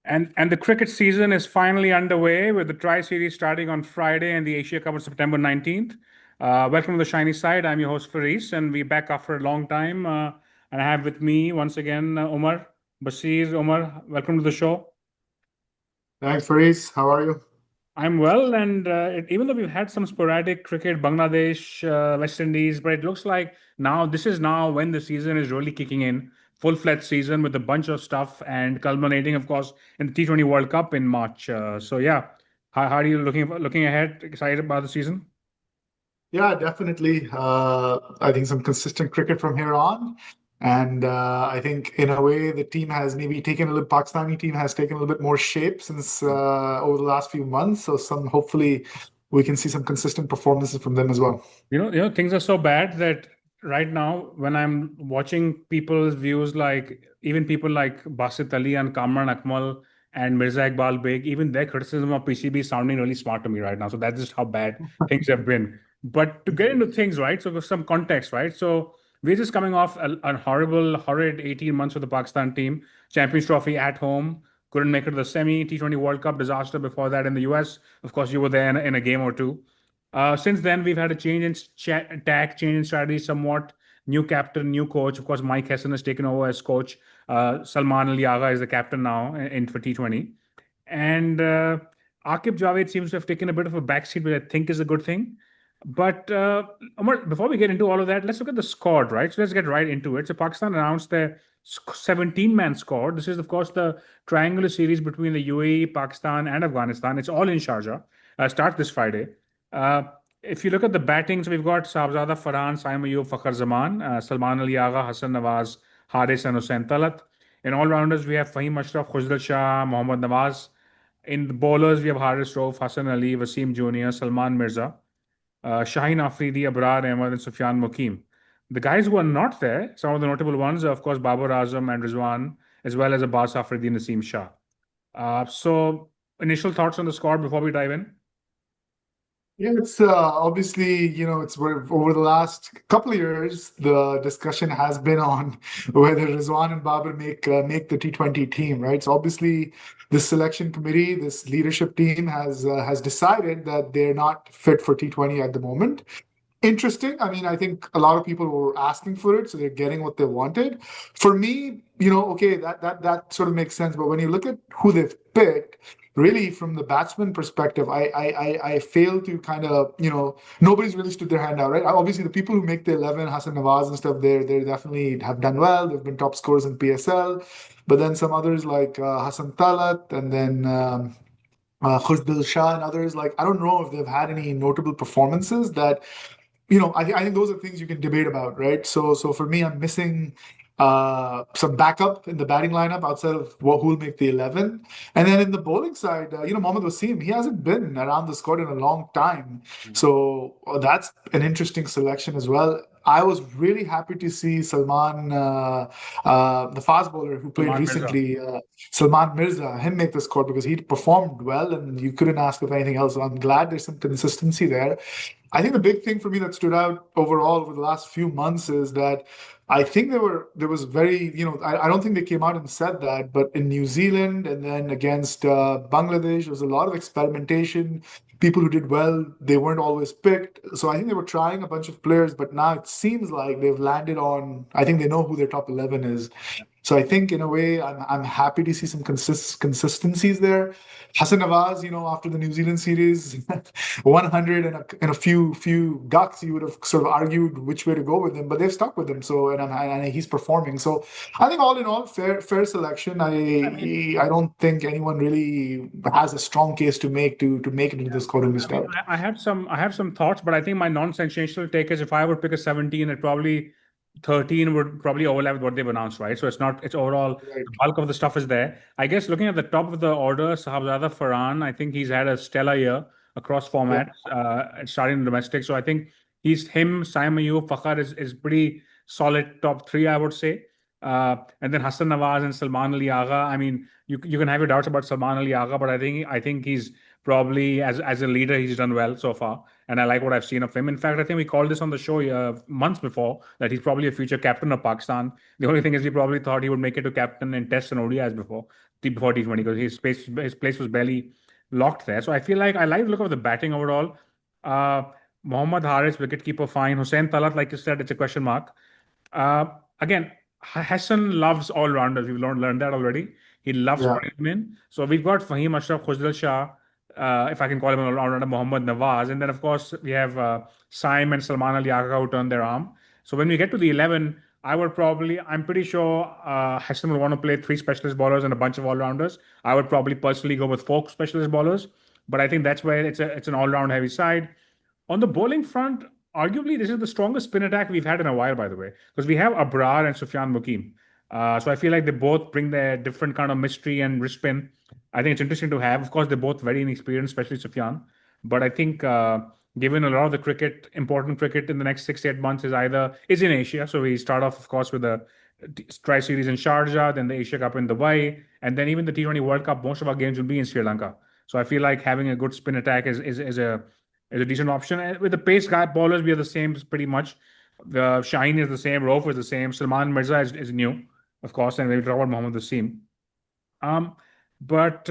And the cricket season is finally underway with the Tri-series starting on Friday and the Asia Cup on September 19th. Welcome to the shiny side. I'm your host Faris, and we're back after a long time. And I have with me once again Omer Basir. Omer, welcome to the show. Thanks, Faris. How are you? I'm well, and even though we've had some sporadic cricket, Bangladesh, West Indies, but it looks like now this is now when the season is really kicking in, full-fledged season with a bunch of stuff and culminating, of course, in the T20 World Cup in March. So yeah, how are you looking ahead? Excited about the season? Yeah, definitely. I think some consistent cricket from here on. And I think in a way the team has maybe taken a little, Pakistani team has taken a little bit more shape since over the last few months. So some hopefully we can see some consistent performances from them as well. Things are so bad that right now, when I'm watching people's views, like even people like Basit Ali and Kamran Akmal and Mirza Iqbal Beg, even their criticism of PCB is sounding really smart to me right now. So that's just how bad things have been. But to get into things, right? So, for some context, right? So, we're just coming off a horrid 18 months with the Pakistan team, Champions Trophy at home. Couldn't make it to the semi T20 World Cup disaster before that in the US. Of course, you were there in a game or two. Since then, we've had a change in tack, change in strategy somewhat. New captain, new coach. Of course, Mike Hesson has taken over as coach. Salman Ali Agha is the captain now in for T20. And Akib Javed seems to have taken a bit of a backseat, which I think is a good thing. But Umar, before we get into all of that, let's look at the squad, right? So let's get right into it. So Pakistan announced their 17-man squad. This is, of course, the triangular series between the UAE, Pakistan, and Afghanistan. It's all in Sharjah. Start this Friday. Uh, if you look at the batting, so we've got Sahbzada Farhan, Saim Ayub, Fakhar Zaman, Salman Ali Agha, Hassan Nawaz, Haris, and Hussain Talat. In all rounders, we have Fahim Ashraf, Khusdal Shah, Mohammad Nawaz. In the bowlers, we have Haris Rauf, Hassan Ali, Wasim Jr., Salman Mirza, Shaheen Afridi, Abrar Ahmed, and Sufyan Mukim. The guys who are not there, some of the notable ones are, of course, Babar Azam and Rizwan, as well as Abbas Afridi and Naseem Shah. So, initial thoughts on the squad before we dive in? Yeah, it's obviously, over the last couple of years, the discussion has been on whether Rizwan and Babar make the T20 team, right? So obviously, this selection committee, this leadership team has decided that they're not fit for T20 at the moment. Interesting. I mean, I think a lot of people were asking for it, so they're getting what they wanted. For me, okay, that sort of makes sense. But when you look at who they've picked, really from the batsman perspective, I fail to kind of, nobody's really stood their hand out, right? Obviously, the people who make the 11, Hassan Nawaz and stuff, they definitely have done well. They've been top scorers in PSL. But then some others like Hassan Talat and then Khusdil Shah and others, like I don't know if they've had any notable performances that I think those are things you can debate about, right? So for me, I'm missing some backup in the batting lineup outside of who'll make the 11. And then in the bowling side, Mohammad Wasim, he hasn't been around the squad in a long time. So that's an interesting selection as well. I was really happy to see Salman, the fast bowler who played Salman Mirza. recently, Salman Mirza, him make the squad because he performed well and you couldn't ask of anything else. So I'm glad there's some consistency there. I think the big thing for me that stood out overall over the last few months is that I think there was very, I don't think they came out and said that, but in New Zealand and then against Bangladesh, there was a lot of experimentation. People who did well, they weren't always picked. So I think they were trying a bunch of players, but now it seems like they've landed on, I think they know who their top 11 is. So I think in a way, I'm happy to see some consistencies there. Hassan Nawaz, after the New Zealand series, 100 and a few ducks, you would have sort of argued which way to go with him, but they've stuck with him. So and he's performing. So I think all in all, fair selection. I mean, I don't think anyone really has a strong case to make it into yeah. this quarter I missed mean, out. I have some thoughts, but I think my non-sensational take is if I would pick a 17, it probably 13 would probably overlap with what they've announced, right? So it's overall Right. the bulk of the stuff is there. I guess looking at the top of the order, Sahabzada Farhan, I think he's had a stellar year across Yeah. formats, starting in domestic. So I think Saim Ayub, Fakhar is pretty solid top three, I would say. And then Hassan Nawaz and Salman Ali Agha. I mean, you can have your doubts about Salman Ali Agha, but I think he's probably as a leader he's done well so far. and I like what I've seen of him. In fact, I think we called this on the show months before that he's probably a future captain of Pakistan. The only thing is we probably thought he would make it to captain in Tests and ODIs before T20 because his place was barely locked there. So I feel like I like the look of the batting overall. Uh, Mohammad Haris, wicketkeeper, fine. Hussain Talat, like you said, it's a question mark. Uh, Again, Hassan loves all rounders. We've learned that already. He loves Yeah. putting them in. So we've got Fahim Ashraf, Khusdal Shah, if I can call him an all-rounder, Mohammad Nawaz. And then, of course, we have Saim and Salman Ali Agha who turn their arm. So when we get to the 11, I'm pretty sure Hassan will want to play three specialist bowlers and a bunch of all-rounders. I would probably personally go with four specialist bowlers. But I think that's where it's an all-round heavy side. On the bowling front, arguably this is the strongest spin attack we've had in a while, by the way, because we have Abrar and Sufyan Mukim. So I feel like they both bring their different kind of mystery and wrist spin. I think it's interesting to have. Of course, they're both very inexperienced, especially Sufyan. But I think given a lot of the important cricket in the next 6 8 months is in Asia. So we start off, of course, with the Tri-series in Sharjah, then the Asia Cup in Dubai, and then even the T20 World Cup. Most of our games will be in Sri Lanka. So I feel like having a good spin attack is a decent option. And with the pace guy bowlers, we are the same pretty much. The Shine is the same, Rauf is the same, Salman Mirza is new, of course, and we'll talk about Mohammad Wasim. Um, but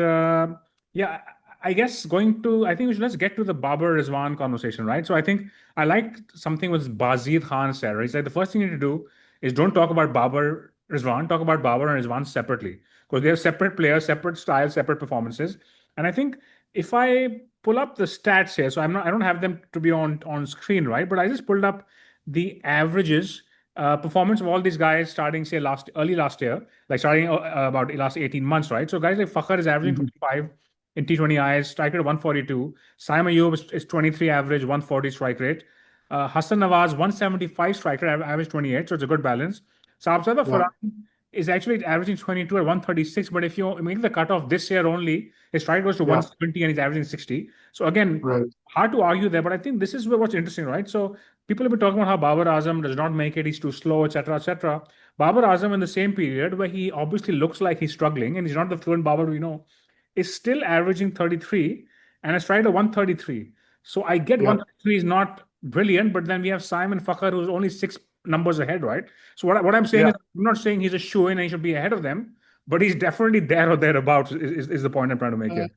yeah, I guess I think let's get to the Babar Rizwan conversation, right? So I think I like something with Bazir Khan said, right? He said the first thing you need to do is don't talk about Babar Rizwan, talk about Babar and Rizwan separately because they're separate players, separate styles, separate performances. And I think if I pull up the stats here, so I don't have them to be on screen, right? But I just pulled up the averages performance of all these guys starting say early last year, like starting about the last 18 months, right? So guys like Fakhar is averaging Mhm. 25 in T20Is, strike rate 142. Saim Ayub is 23 average, 140 strike rate. Hassan Nawaz 175 strike rate, average 28, so it's a good balance. Saabzada Yeah. Farhan is actually averaging 22 at 136, but if you make the cutoff this year only, his strike goes to Yeah. 170 and he's averaging 60. So again, Right. hard to argue there, but I think this is what's interesting, right? So people have been talking about how Babar Azam does not make it, he's too slow, etc., etc. Babar Azam in the same period where he obviously looks like he's struggling and he's not the fluent Babar we know, is still averaging 33 and has tried a 133. So I get Yeah. 133 is not brilliant, but then we have Simon Fakhar who's only six numbers ahead, right? So what I'm saying Yeah. is I'm not saying he's a shoe-in and he should be ahead of them, but he's definitely there or thereabouts is the point I'm trying to make here.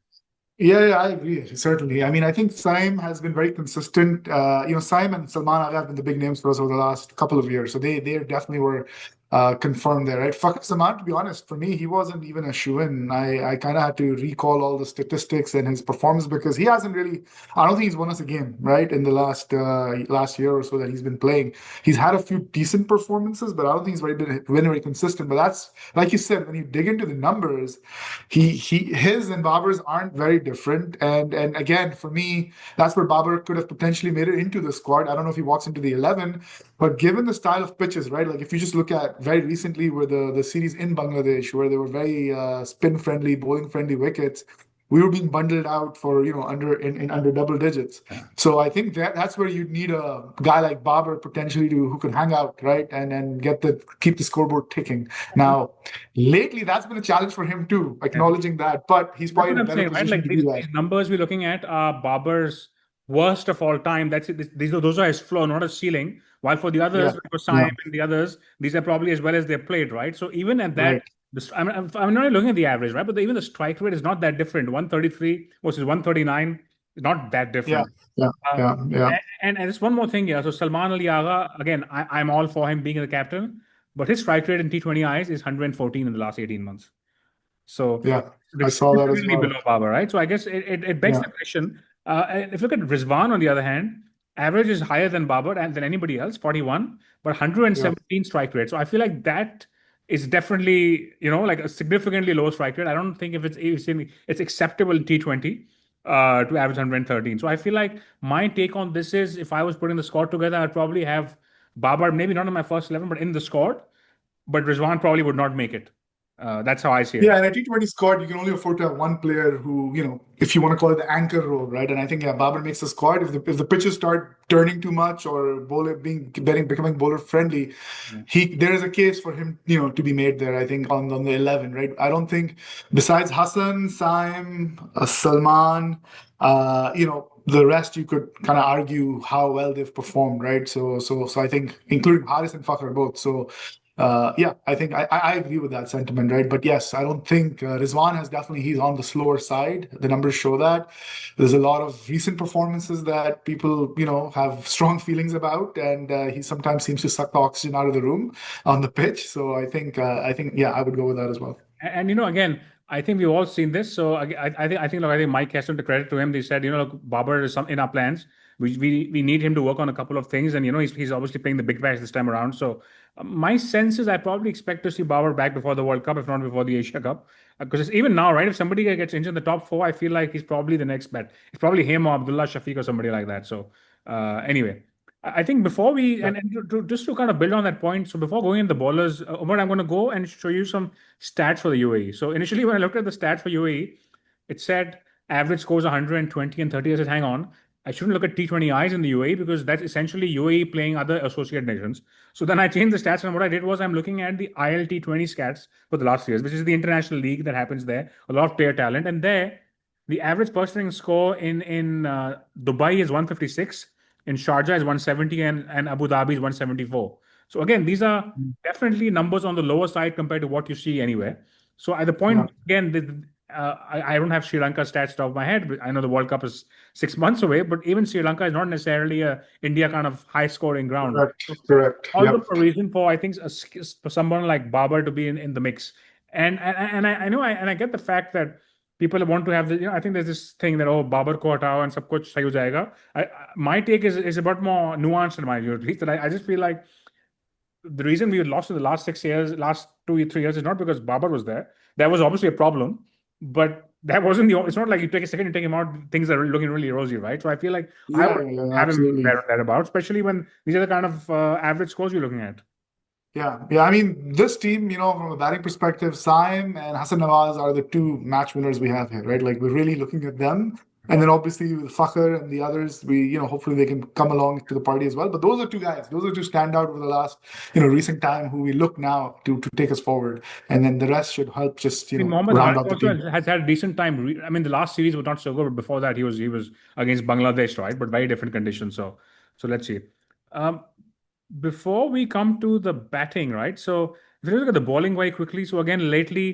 Yeah, I agree. Certainly. I mean, I think Saim has been very consistent. Saim and Salman Agha have been the big names for us over the last couple of years. So they definitely were confirmed there, right? Fakhar Zaman, to be honest, for me, he wasn't even a shoo-in. I kind of had to recall all the statistics and his performance because he hasn't really. I don't think he's won us a game, right? In the last year or so that he's been playing, he's had a few decent performances, but I don't think he's been very consistent. But that's like you said, when you dig into the numbers his and Babar's aren't very different. And again, for me, that's where Babar could have potentially made it into the squad. I don't know if he walks into the 11, but given the style of pitches, right? Like if you just look at very recently where the series in Bangladesh, where they were very spin friendly, bowling friendly wickets, we were being bundled out for in under double digits. Yeah. So I think that's where you need a guy like Babar potentially who can hang out, right, and keep the scoreboard ticking. Now, lately that's been a challenge for him too, Yeah. acknowledging that, but he's That's probably what in a I'm better saying, right? position Like to do these that. numbers we're looking at are Babar's worst of all time. That's it. Those are his floor, not his ceiling. While for the others, Yeah, like for yeah, Saim and the others, these are probably as well as they're played, right? So even at that, right. I'm not looking at the average, right? But even the strike rate is not that different. 133 versus 139 is not that Yeah, different. yeah, Uh, yeah, yeah, and there's one more thing here. So Salman Ali Agha, again, I'm all for him being the captain, but his strike rate in T20Is is 114 in the last 18 months. So yeah. I saw that as significantly well. below Babar, right? So I guess it begs Yeah, the question. And if you look at Rizwan, on the other hand, average is higher than Babar and than anybody else, 41, but yeah, 117 strike rate. So I feel like that is definitely, like a significantly low strike rate. I don't think if it's acceptable in T20 to average 113. So I feel like my take on this is if I was putting the squad together, I'd probably have Babar, maybe not in my first 11, but in the squad, but Rizwan probably would not make it. That's how I see it. yeah. In a T20 squad, you can only afford to have one player who, if you want to call it the anchor role, right? And I think, yeah, Babar makes the squad. If the pitches start turning too much or becoming bowler friendly, Yeah. there is a case for him, to be made there. I think on the 11, right? I don't think besides Hassan, Saim, Salman, the rest you could kind of argue how well they've performed, right? So I think including Haris and Fakhr both. So yeah, I think I agree with that sentiment, right? But yes, I don't think Rizwan has definitely he's on the slower side. The numbers show that. There's a lot of recent performances that people have strong feelings about, and he sometimes seems to suck the oxygen out of the room on the pitch. So I think yeah, I would go with that as well. And again, I think we've all seen this. So I think Mike has to credit to him. They said, look, Babar is in our plans. We need him to work on a couple of things, and he's obviously playing the big bash this time around. So my sense is I probably expect to see Babar back before the World Cup, if not before the Asia Cup. Because even now, right, if somebody gets injured in the top four, I feel like he's probably the next bet. It's probably him or Abdullah Shafiq or somebody like that. So anyway. I think before we Yeah. and just to kind of build on that point, so before going in the bowlers, Umar, I'm going to go and show you some stats for the UAE. So initially, when I looked at the stats for UAE, it said average scores 120 and 30. I said, hang on, I shouldn't look at T20Is in the UAE because that's essentially UAE playing other associate nations. So then I changed the stats, and what I did was I'm looking at the ILT20 stats for the last years, which is the international league that happens there, a lot of player talent, and there the average person score in Dubai is 156, in Sharjah is 170, and Abu Dhabi is 174. So again, these are definitely numbers on the lower side compared to what you see anywhere. So at the Yeah. point again, I don't have Sri Lanka stats top of my head. But I know the World Cup is 6 months away, but even Sri Lanka is not necessarily a India kind of high scoring ground, right? Correct. So Correct. all the Yep. reason for I think for someone like Babar to be in the mix, and I know I get the fact that people want to have the I think there's this thing that Babar ko hatao and sab kuch sahi ho jayega. My take is a bit more nuanced in my view, at least that I just feel like the reason we lost in the last 6 years, last 2 3 years is not because Babar was there. That was obviously a problem, but that wasn't the. It's not like you take a second, you take him out, things are looking really rosy, right? So I feel like I Yeah, would yeah, yeah, have him absolutely. there thereabouts, especially when these are the kind of average scores you're looking at. Yeah, yeah. I mean, this team, from a batting perspective, Saim and Hassan Nawaz are the two match winners we have here, right? Like we're really looking at them. And then obviously with Fakhr and the others, hopefully they can come along to the party as well. But those are two guys. Those are two standout over the last, recent time who we look now to take us forward. And then the rest should help just, I mean, Mohammad round Haris out the also team. has had a decent time. I mean, the last series was not so good, but before that, he was against Bangladesh, right? But very different conditions. So let's see. Um, Before we come to the batting, right? So if you look at the bowling very quickly, so again, lately,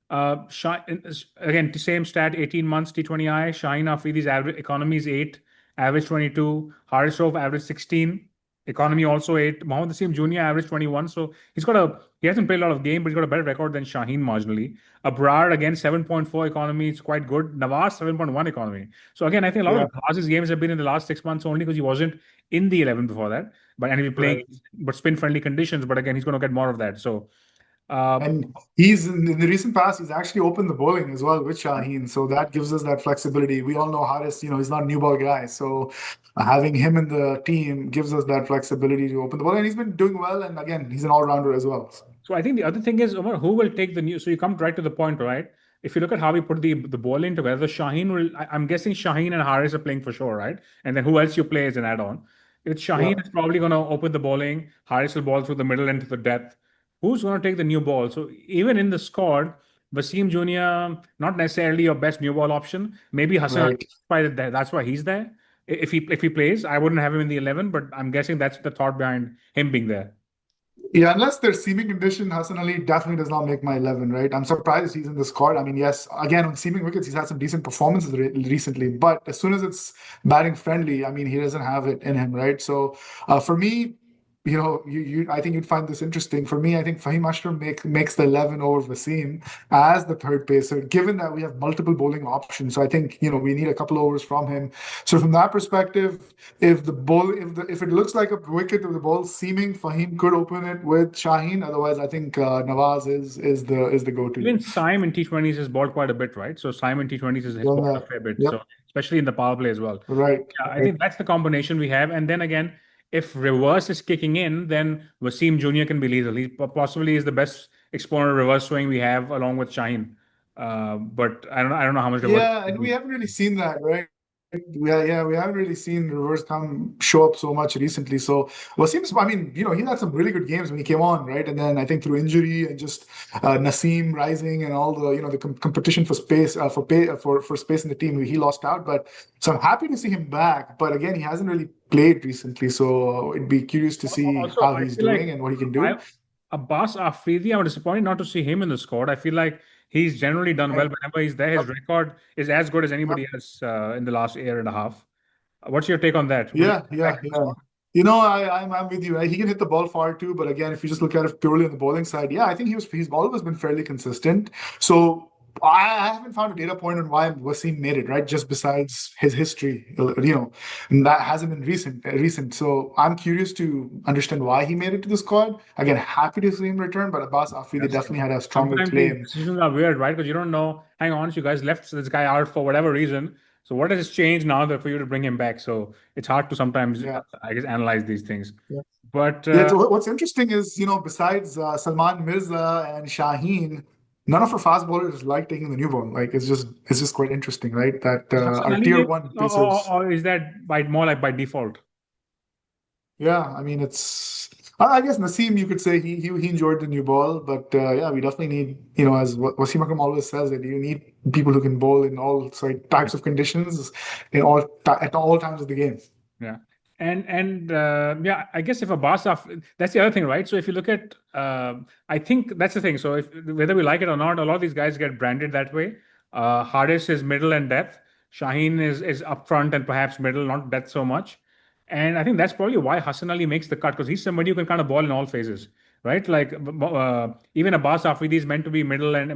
again, the same stat, 18 months T20I, Shaheen Afridi's average economy is 8, average 22, Haris Rauf average 16, economy also 8, Mohammad Naseem Jr. average 21. So he hasn't played a lot of game, but he's got a better record than Shaheen marginally. Abrar again 7.4 economy, it's quite good. Nawaz 7.1 economy. So again, I think a lot Yeah, of Nawaz's games have been in the last 6 months only because he wasn't in the 11 before that. And he'll be playing right. but spin friendly conditions. But again, he's going to get more of that. So uh, And he's in the recent past, he's actually opened the bowling as well with Shaheen. So that gives us that flexibility. We all know Haris, he's not a new ball guy. So having him in the team gives us that flexibility to open the ball. And he's been doing well. And again, he's an all-rounder as well. So I think the other thing is, Omar, who will take the new? So you come right to the point, right? If you look at how we put the ball in together, Shaheen will. I'm guessing Shaheen and Haris are playing for sure, right? And then who else you play as an add-on? If Shaheen Yeah. is probably going to open the bowling, Haris will ball through the middle and to the depth. Who's going to take the new ball? So even in the squad, Wasim Junior, not necessarily your best new ball option. Maybe Hassan Ali, Right. that's why he's there. If he plays, I wouldn't have him in the 11, but I'm guessing that's the thought behind him being there. Yeah, unless there's seaming condition, Hassan Ali definitely does not make my 11, right? I'm surprised he's in the squad. I mean, yes, again, on seaming wickets, he's had some decent performances recently, but as soon as it's batting friendly, I mean, he doesn't have it in him, right? So for me, I think you'd find this interesting. For me, I think Fahim Ashram makes the 11 over Wasim as the third pacer, given that we have multiple bowling options. So I think, we need a couple overs from him. So from that perspective, if it looks like a wicket with the ball seaming, Fahim could open it with Shaheen. Otherwise, I think Nawaz is the go-to. Even Simon T20s has bowled quite a bit, right? So Simon T20s has Done bowled a that. fair bit. So Yep. especially in the power play as well. Right. Yeah, I Right. think that's the combination we have. And then again, if reverse is kicking in, then Wasim Jr. can be lethal. He possibly is the best exponent of reverse swing we have along with Shaheen. But I don't know how much reverse. Yeah, and we haven't really seen that, right? We haven't really seen reverse come show up so much recently. So Wasim's, I mean, he had some really good games when he came on, right? And then I think through injury and just Naseem rising and all the the competition for space for space in the team, he lost out. But so I'm happy to see him back. But again, he hasn't really played recently, so it'd be curious to see Also, how I he's feel doing like and what he can I do. Abbas Afridi, I'm disappointed not to see him in the squad. I feel like he's generally done well Right. whenever he's there. His Yep. record is as good as Yep. anybody else in the last year and a half. What's your take on that? Would you Yeah, back yeah, in the yeah. squad? I'm with you. Right? He can hit the ball far too, but again, if you just look at it purely on the bowling side, yeah, I think he's always been fairly consistent. So I haven't found a data point on why Wasim made it, right? Just besides his history, and that hasn't been recent. So I'm curious to understand why he made it to the squad. Again, happy to see him return, but Abbas Afridi Yes. definitely had a stronger Sometimes these claim. decisions are weird, right? Because you don't know. Hang on, so you guys left this guy out for whatever reason. So what has changed now that for you to bring him back? So it's hard to sometimes, Yeah. I guess, analyze these things. Yeah. But Yeah, so what's interesting is, besides Salman Mirza and Shaheen, none of our fast bowlers like taking the new ball. Like it's just quite interesting, right? That does Hassan our Ali tier make, one or, or, pacers. or is that by more like by default? Yeah, I mean I guess Naseem, you could say he enjoyed the new ball, but yeah, we definitely need, as Wasim Akram always says, that you need people who can bowl in all types of conditions, at all times of the game. Yeah. And yeah, I guess if a bar stuff, that's the other thing, right? So if you look at, I think that's the thing. So if whether we like it or not, a lot of these guys get branded that way. Haris is middle and depth. Shaheen is up front and perhaps middle, not depth so much. And I think that's probably why Hassan Ali makes the cut because he's somebody who can kind of ball in all phases, right? Like even Abbas Afridi is meant to be middle and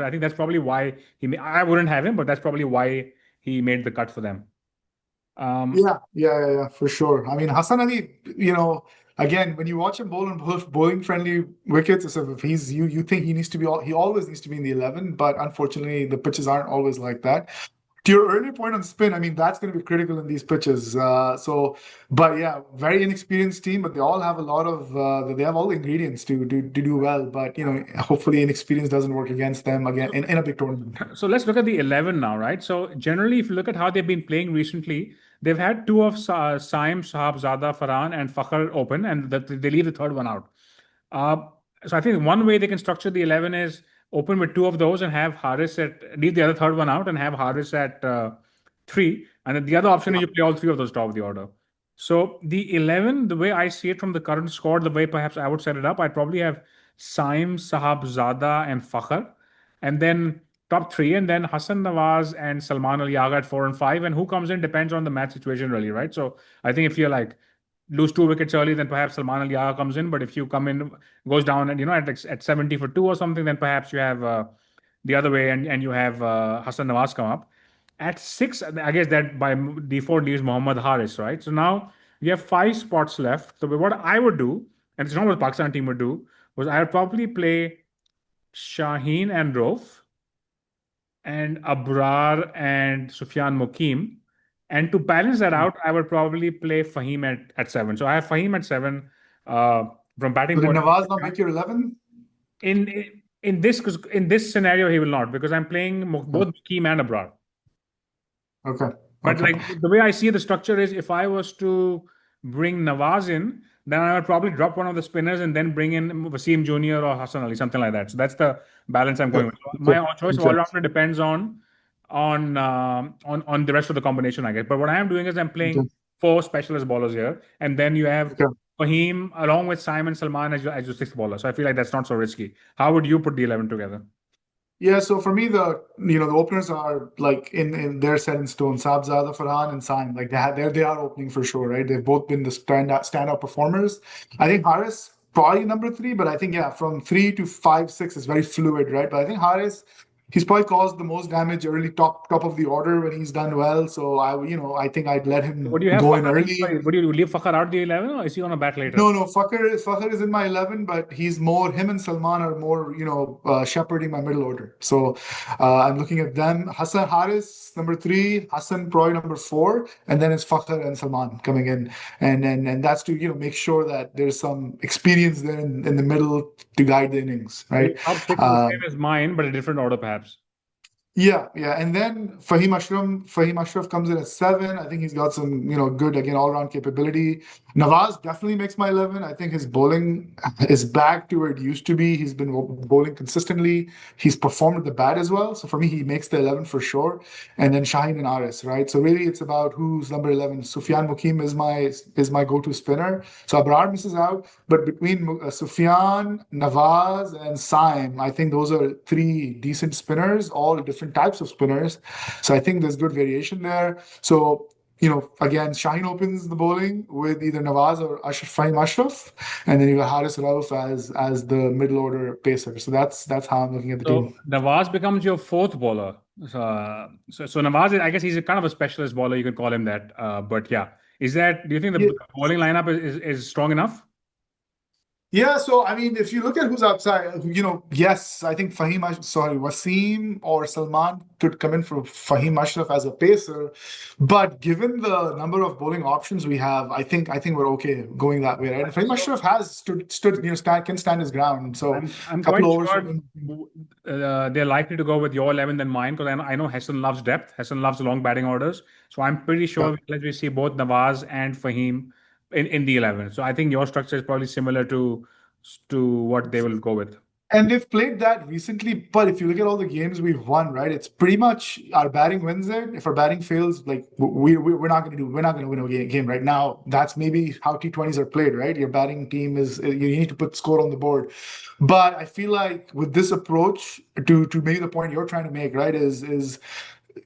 I think that's probably why I wouldn't have him, but that's probably why he made the cut for them. Um, Yeah, for sure. I mean, Hassan Ali, again, when you watch him bowl on bowling friendly wickets, it's if you think he always needs to be in the 11, but unfortunately, the pitches aren't always like that. To your earlier point on spin, I mean, that's going to be critical in these pitches. But yeah, very inexperienced team, but they all have they have all the ingredients to do well. But, hopefully inexperience doesn't work against them again in a big tournament. So let's look at the 11 now, right? So generally, if you look at how they've been playing recently, they've had two of Saim, Sahabzada, Farhan, and Fakhr open, and they leave the third one out. Uh, so I think one way they can structure the 11 is open with two of those and have Haris leave the other third one out and have Haris at three. And then the other option is Yeah. you play all three of those top of the order. So the 11, the way I see it from the current squad, the way perhaps I would set it up, I'd probably have Saim, Sahabzada, and Fakhr. And then top three, and then Hassan Nawaz and Salman Ali Agha at four and five. And who comes in depends on the match situation, really, right? So I think if you're like lose two wickets early, then perhaps Salman Ali Agha comes in. But if you come in, goes down and at 70 for two or something, then perhaps you have the other way and you have Hassan Nawaz come up. At six, I guess that by default leaves Mohammad Haris, right? So now you have five spots left. So what I would do, and it's not what the Pakistan team would do, was I would probably play Shaheen and Rauf and Abrar and Sufyan Mukim. And to balance that out, I would probably play Fahim at seven. So I have Fahim at seven uh, from batting So did point of Nawaz not view. make your 11? In this, because in this scenario he will not because I'm playing both Mukim and Abrar. Okay. But Okay. like the way I see the structure is if I was to bring Nawaz in, then I would probably drop one of the spinners and then bring in Wasim Jr. or Hassan Ali, something like that. So that's the balance I'm going Okay. with. So Okay. my choice of all Okay. rounder depends on the rest of the combination, I guess. But what I am doing is I'm Okay. playing four specialist bowlers here, and then you have Okay. Fahim along with Simon Salman as your sixth bowler. So I feel like that's not so risky. How would you put the 11 together? Yeah, so for me, the openers are like in they're set in stone. Sabzada, Farhan, and Saim. Like they are opening for sure, right? They've both been the standout performers. I think Haris probably number three, but I think yeah, from three to five, six is very fluid, right? But I think Haris, he's probably caused the most damage early top of the order when he's done well. So I think I'd let him Would you have go in Fakhr? early. Sorry, would you leave Fakhr out the 11 or is he on a bat later? No, Fakhr is in my 11, but him and Salman are more, shepherding my middle order. So I'm looking at them. Hassan Haris, number three, Hassan probably number four, and then it's Fakhr and Salman coming in. And that's to, make sure that there's some experience there in the middle to guide the innings, So your right? top six is the Uh, same as mine, but a different order, perhaps. Yeah, yeah. And then Fahim Ashraf comes in at seven. I think he's got some, good again all-round capability. Nawaz definitely makes my 11. I think his bowling is back to where it used to be. He's been bowling consistently. He's performed at the bat as well. So for me, he makes the 11 for sure. And then Shaheen and Aris, right? So really it's about who's number 11. Sufyan Mukim is my go-to spinner. So Abrar misses out, but between Sufyan, Nawaz, and Saim, I think those are three decent spinners, all different types of spinners. So I think there's good variation there. So, again, Shaheen opens the bowling with either Nawaz or Fahim Ashraf, and then you have Haris Rauf as the middle order pacer. So that's how I'm looking at the So team. Nawaz becomes your fourth bowler. So Nawaz, I guess he's a kind of a specialist bowler. You could call him that. But yeah, do you think Yeah, the bowling lineup is strong enough? Yeah, so I mean, if you look at who's outside, yes, I think Wasim or Salman could come in for Fahim Ashraf as a pacer, but given the number of bowling options we have, I think we're okay going that way, right? And Fahim So Ashraf has stood, can stand his ground. So I'm a couple quite of overs sure from him. they're likely to go with your 11 than mine because I know Hassan loves depth. Hassan loves long batting orders. So I'm pretty Yeah. sure we see both Nawaz and Fahim in the 11. So I think your structure is probably similar to what they will go with. And they've played that recently, but if you look at all the games we've won, right, it's pretty much our batting wins it. If our batting fails, like we're not going to win a game right now. That's maybe how T20s are played, right? Your batting team you need to put score on the board. But I feel like with this approach, to maybe the point you're trying to make, right, is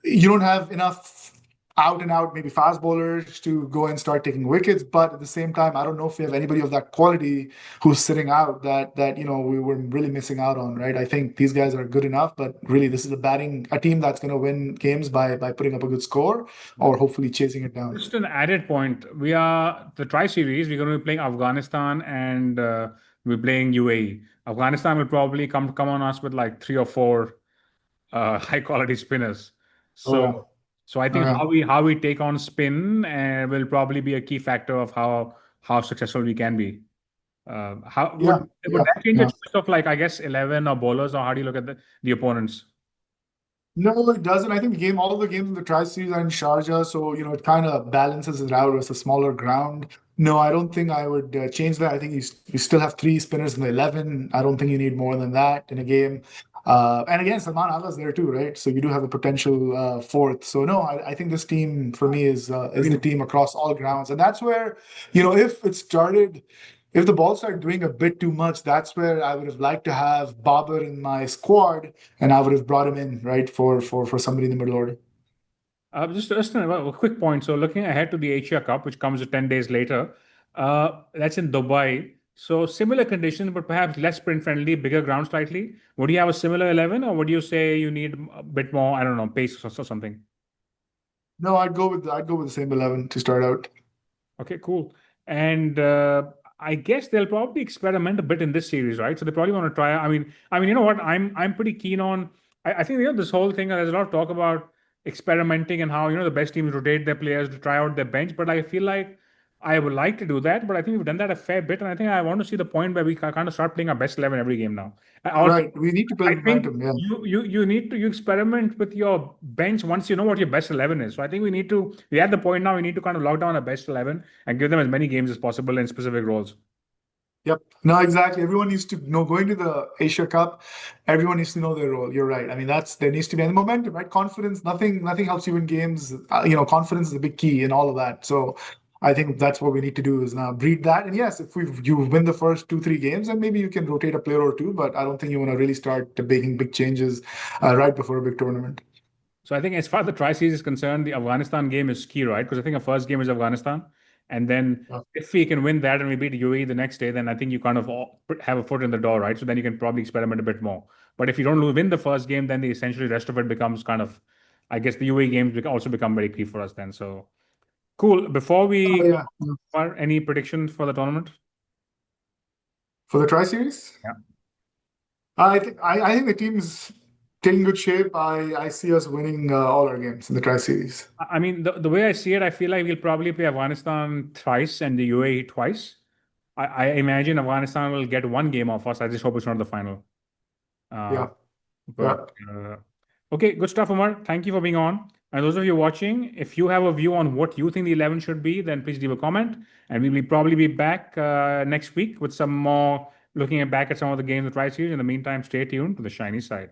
you don't have enough out and out maybe fast bowlers to go and start taking wickets, but at the same time I don't know if we have anybody of that quality who's sitting out that we were really missing out on, right? I think these guys are good enough, but really this is a team that's going to win games by putting up a good score or hopefully chasing it down. Just an added point. We are the Tri-series. We're going to be playing Afghanistan and we're playing UAE. Afghanistan will probably come on us with like three or four high quality spinners. Oh yeah. So so I Oh think yeah. how we take on spin will probably be a key factor of how successful we can be. How Yeah. would Yeah. that change your Yeah. choice of like I guess 11 or bowlers or how do you look at the opponents? No, it doesn't. I think all the games in the Tri-Series are in Sharjah, so it kind of balances it out. It's a smaller ground. No, I don't think I would change that. I think you still have three spinners in the 11. I don't think you need more than that in a game. And again, Salman Agha's there too, right? So you do have a potential fourth. So no, I think this team for me I is the mean, team across all grounds, and that's where if the ball started doing a bit too much, that's where I would have liked to have Babar in my squad and I would have brought him in, right, for somebody in the middle order. just a quick point. So looking ahead to the Asia Cup, which comes 10 days later, that's in Dubai. So similar conditions, but perhaps less sprint friendly, bigger ground slightly. Would you have a similar 11 or would you say you need a bit more, I don't know, pace or something? No, I'd go with the same 11 to start out. Okay, cool. And I guess they'll probably experiment a bit in this series, right? So they probably want to try. You know what? I'm pretty keen on. I think this whole thing. There's a lot of talk about experimenting and how the best teams rotate their players to try out their bench. But I feel like I would like to do that. But I think we've done that a fair bit, and I think I want to see the point where we kind of start playing our best 11 every game now. Also, Right. We need to I build think momentum. Yeah. you need to you experiment with your bench once you know what your best 11 is. So I think we're at the point now we need to kind of lock down a best 11 and give them as many games as possible in specific roles. Yep. No, exactly. Everyone needs to know going to the Asia Cup, everyone needs to know their role. You're right. I mean, there needs to be and momentum, right? Confidence, nothing helps you win games. Confidence is a big key in all of that. So I think that's what we need to do is now breed that. And yes, if you win the first two, three games, then maybe you can rotate a player or two, but I don't think you want to really start making big changes right before a big tournament. So I think as far as the tri-series is concerned, the Afghanistan game is key, right? Because I think our first game is Afghanistan, and then Yeah. if we can win that and we beat UAE the next day, then I think you kind of have a foot in the door, right? So then you can probably experiment a bit more. But if you don't win the first game, then the essentially rest of it becomes kind of, I guess the UAE games also become very key for us then. So cool. Before Oh, we yeah. go, any predictions for the tournament? For the Tri-Series? Yeah. I think the team's taking good shape. I see us winning all our games in the Tri-Series. I mean, the way I see it, I feel like we'll probably play Afghanistan thrice and the UAE twice. I imagine Afghanistan will get one game off us. I just hope it's not the final. Uh, Yeah. but Yeah. Okay, good stuff, Umar. Thank you for being on. And those of you watching, if you have a view on what you think the 11 should be, then please leave a comment. And we will probably be back next week with some more looking back at some of the games of the Tri-series. In the meantime, stay tuned to the shiny side.